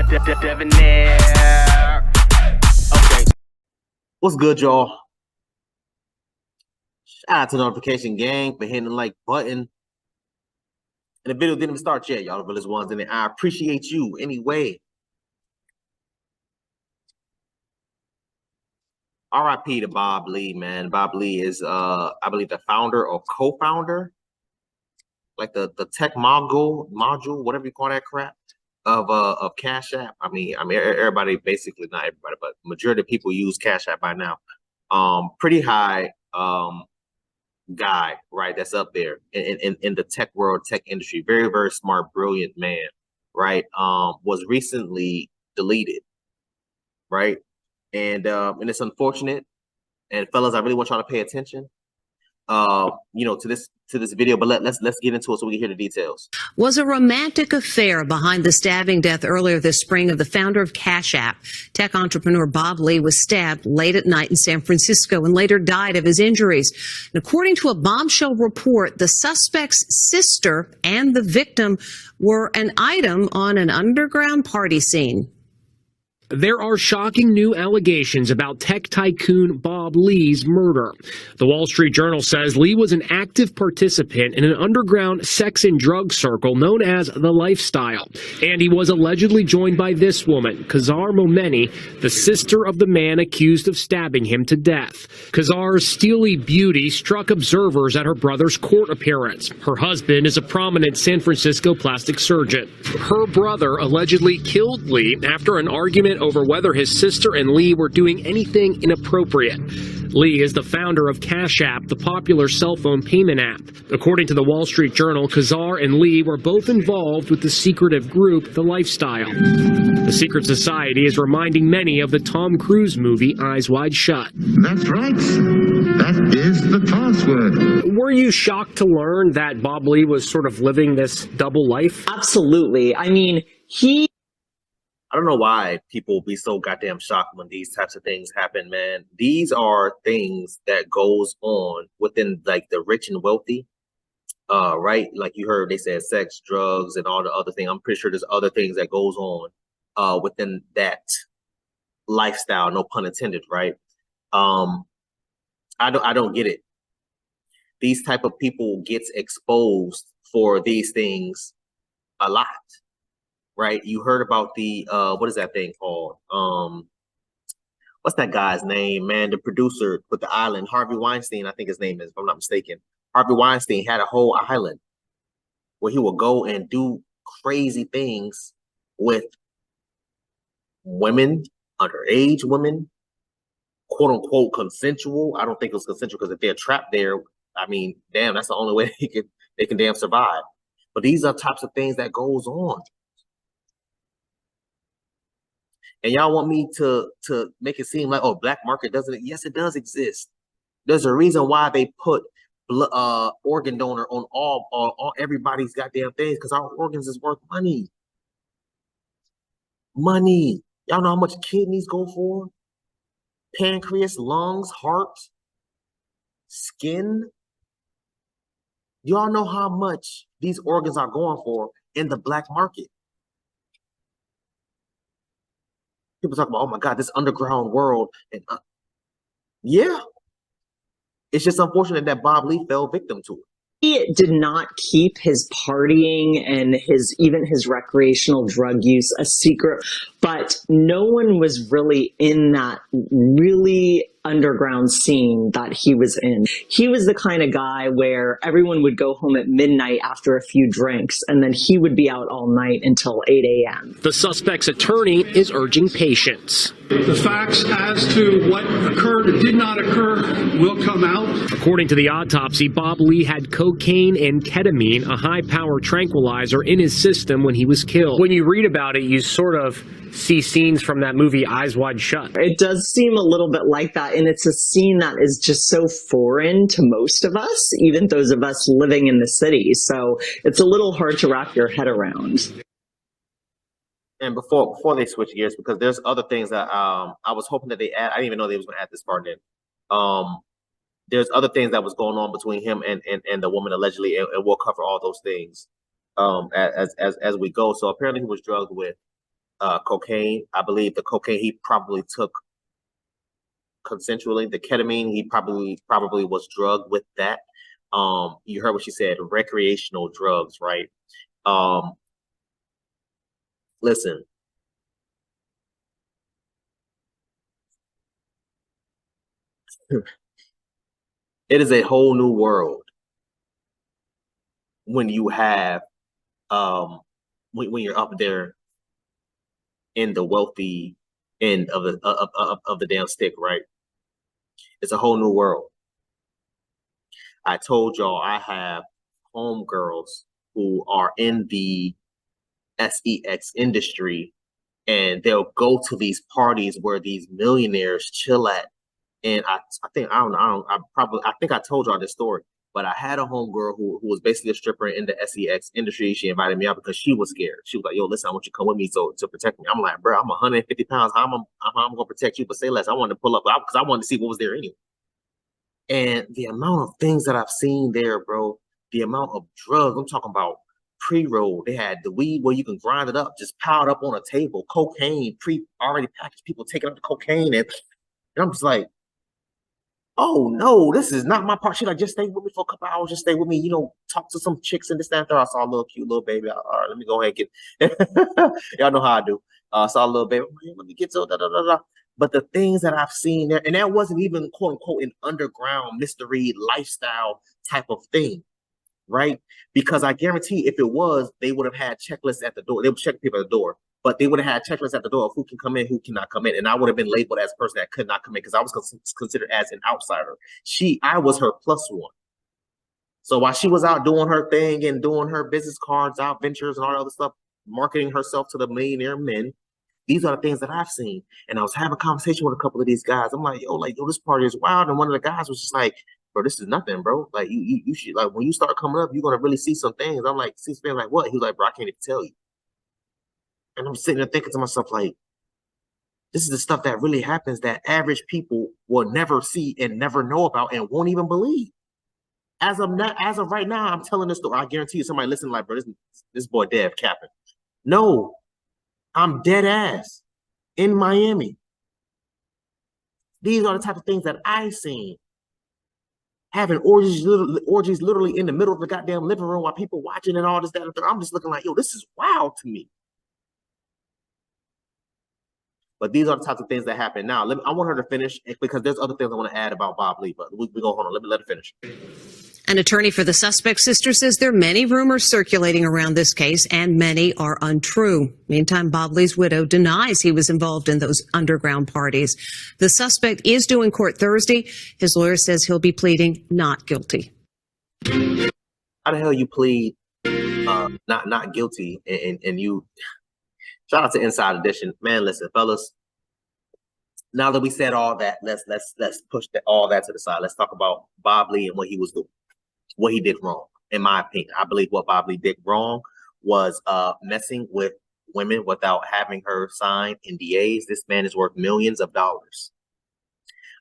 Debonair. Okay. What's good, y'all? Shout out to the notification gang for hitting the like button. And the video didn't even start yet, y'all. The realest ones in it. I appreciate you anyway. RIP to Bob Lee, man. Bob Lee is I believe the founder or co-founder, like the tech module, whatever you call that crap, of CashApp. I mean everybody, basically not everybody, but majority of people use CashApp by now. Pretty high guy, right? That's up there in the tech world, tech industry. Very, very smart, brilliant man, right? Was recently deleted, right? And it's unfortunate. And fellas, I really want y'all to pay attention, to this video, but let's get into it so we can hear the details. Was a romantic affair behind the stabbing death earlier this spring of the founder of CashApp. Tech entrepreneur Bob Lee was stabbed late at night in San Francisco and later died of his injuries. And according to a bombshell report, the suspect's sister and the victim were an item on an underground party scene. There are shocking new allegations about tech tycoon Bob Lee's murder. The Wall Street Journal says Lee was an active participant in an underground sex and drug circle known as The Lifestyle. And he was allegedly joined by this woman, Kazar Momeni, the sister of the man accused of stabbing him to death. Kazar's steely beauty struck observers at her brother's court appearance. Her husband is a prominent San Francisco plastic surgeon. Her brother allegedly killed Lee after an argument over whether his sister and Lee were doing anything inappropriate. Lee is the founder of CashApp, the popular cell phone payment app. According to the Wall Street Journal, Kazar and Lee were both involved with the secretive group, The Lifestyle. The secret society is reminding many of the Tom Cruise movie Eyes Wide Shut. That's right. That is the password. Were you shocked to learn that Bob Lee was sort of living this double life? Absolutely. I mean, I don't know why people be so goddamn shocked when these types of things happen, man. These are things that goes on within like the rich and wealthy, right? Like you heard, they said sex, drugs, and all the other things. I'm pretty sure there's other things that goes on within that lifestyle, no pun intended, right? I don't get it. These type of people gets exposed for these things a lot. Right, you heard about the what is that thing called? What's that guy's name, man? The producer with the island, Harvey Weinstein, I think his name is, if I'm not mistaken. Harvey Weinstein had a whole island where he would go and do crazy things with women, underage women, quote unquote consensual. I don't think it was consensual, because if they're trapped there, I mean, damn, that's the only way they can damn survive. But these are types of things that goes on. And y'all want me to make it seem like, oh, black market doesn't? Yes, it does exist. There's a reason why they put organ donor on all everybody's goddamn things, because our organs is worth money. Money. Y'all know how much kidneys go for? Pancreas, lungs, heart, skin. Y'all know how much these organs are going for in the black market. People talk about, oh my God, this underground world. And yeah, it's just unfortunate that Bob Lee fell victim to it. he did not keep his partying and even his recreational drug use a secret, but no one was really in that really underground scene that he was in. He was the kind of guy where everyone would go home at midnight after a few drinks, and then he would be out all night until 8 a.m. The suspect's attorney is urging patience. The facts as to what occurred or did not occur will come out. According to the autopsy, Bob Lee had cocaine and ketamine, a high-power tranquilizer, in his system when he was killed. When you read about it, you sort of see scenes from that movie Eyes Wide Shut. It does seem a little bit like that, and it's a scene that is just so foreign to most of us, even those of us living in the city. So it's a little hard to wrap your head around. And before they switch gears, because there's other things that I was hoping that they add. I didn't even know they was going to add this part in. There's other things that was going on between him and the woman allegedly, and we'll cover all those things as we go. So apparently he was drugged with cocaine. I believe the cocaine he probably took consensually. The ketamine he probably was drugged with that. You heard what she said, recreational drugs, right? Listen. It is a whole new world when you have when you're up there in the wealthy end of the damn stick, right? It's a whole new world. I told y'all I have homegirls who are in the sex industry, and they'll go to these parties where these millionaires chill at. And I think I think I told y'all this story, but I had a homegirl who was basically a stripper in the sex industry. She invited me out because she was scared. She was like, "Yo, listen, I want you to come with me to protect me." I'm like, "Bro, I'm 150 pounds. How am I gonna protect you?" But say less. I wanted to pull up because I wanted to see what was there anyway. And the amount of things that I've seen there, bro, the amount of drugs, I'm talking about pre-roll. They had the weed where you can grind it up, just piled up on a table, cocaine, already packaged, people taking up the cocaine. And I'm just like, oh no, this is not my part. She's like, just stay with me for a couple hours, just stay with me, talk to some chicks and this, that, and third. I saw a little cute little baby. All right, let me go ahead and get y'all know how I do. Saw a little baby, let me get to da, da, da, da. But the things that I've seen there, and that wasn't even quote unquote an underground mystery lifestyle type of thing, right? Because I guarantee if it was, they would have had checklists at the door. They would check people at the door, but they would have had checklists at the door of who can come in, who cannot come in. And I would have been labeled as a person that could not come in because I was considered as an outsider. I was her plus one. So while she was out doing her thing and doing her business cards, out ventures and all that other stuff, marketing herself to the millionaire men, these are the things that I've seen. And I was having a conversation with a couple of these guys. I'm like, yo, this party is wild. And one of the guys was just like, bro, this is nothing, bro. Like, you should, like, when you start coming up, you're going to really see some things. I'm like, see something like what? He was like, bro, I can't even tell you. And I'm sitting there thinking to myself, like, this is the stuff that really happens that average people will never see and never know about and won't even believe. As of right now, I'm telling this story. I guarantee you somebody listening like, bro, this boy Dev capping. No, I'm dead ass in Miami. These are the type of things that I've seen. Having orgies literally in the middle of the goddamn living room while people watching and all this, that, and that. I'm just looking like, yo, this is wild to me. But these are the types of things that happen. Now, I want her to finish because there's other things I want to add about Bob Lee, but we go, hold on, let her finish. An attorney for the suspect sister says there are many rumors circulating around this case and many are untrue. Meantime, Bob Lee's widow denies he was involved in those underground parties. The suspect is due in court Thursday. His lawyer says he'll be pleading not guilty. How the hell you plead not guilty and you... Shout out to Inside Edition. Man, listen, fellas, now that we said all that, let's push all that to the side. Let's talk about Bob Lee and what he was doing, what he did wrong. In my opinion, I believe what Bob Lee did wrong was messing with women without having her sign NDAs. This man is worth millions of dollars.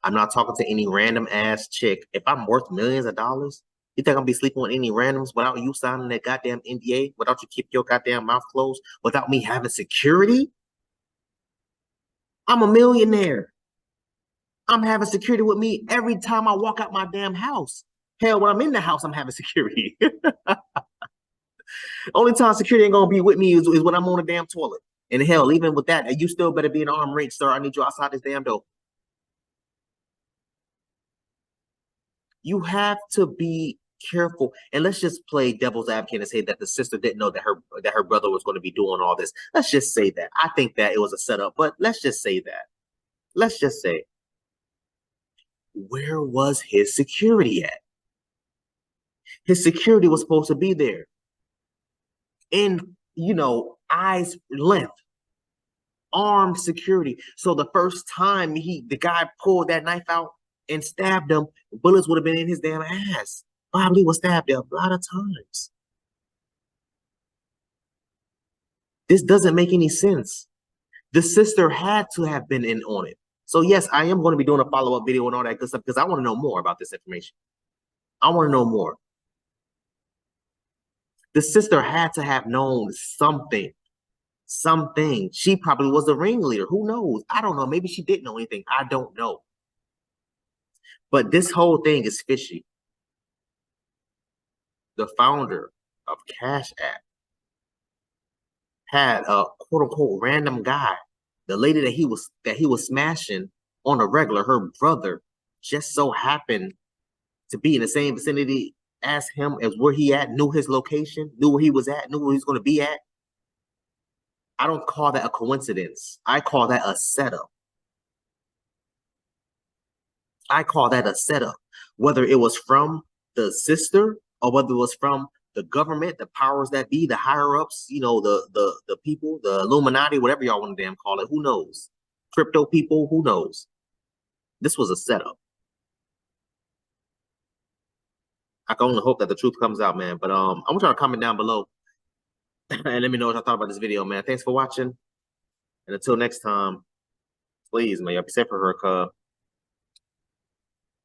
I'm not talking to any random ass chick. If I'm worth millions of dollars, you think I'm gonna be sleeping with any randoms without you signing that goddamn NDA, without you keep your goddamn mouth closed, without me having security? I'm a millionaire. I'm having security with me every time I walk out my damn house. Hell, when I'm in the house, I'm having security. Only time security ain't gonna be with me is when I'm on a damn toilet. And hell, even with that, you still better be in arm reach, sir. I need you outside this damn door. You have to be careful. And let's just play devil's advocate and say that the sister didn't know that her brother was going to be doing all this. Let's just say that. I think that it was a setup, but let's just say that. Let's just say, where was his security at? His security was supposed to be there. In, eyes length. Armed security. So the first time the guy pulled that knife out and stabbed him, bullets would have been in his damn ass. Bob Lee was stabbed a lot of times. This doesn't make any sense. The sister had to have been in on it. So yes, I am going to be doing a follow-up video and all that good stuff because I want to know more about this information. I want to know more. The sister had to have known something. something. She probably was the ringleader. Who knows? I don't know. Maybe she didn't know anything. I don't know. But this whole thing is fishy. The founder of Cash App had a quote unquote random guy, the lady that he was smashing on a regular, her brother just so happened to be in the same vicinity as him, as where he at, knew his location, knew where he was at, knew where he was going to be at. I don't call that a coincidence. I call that a setup. I call that a setup. Whether it was from the sister or whether it was from the government, the powers that be, the higher ups, you know, the people, the Illuminati, whatever y'all want to damn call it, who knows? Crypto people, who knows? This was a setup. I can only hope that the truth comes out, man. But I want y'all to comment down below and let me know what y'all thought about this video, man. Thanks for watching. And until next time, please, man, y'all be safe for her, cuz.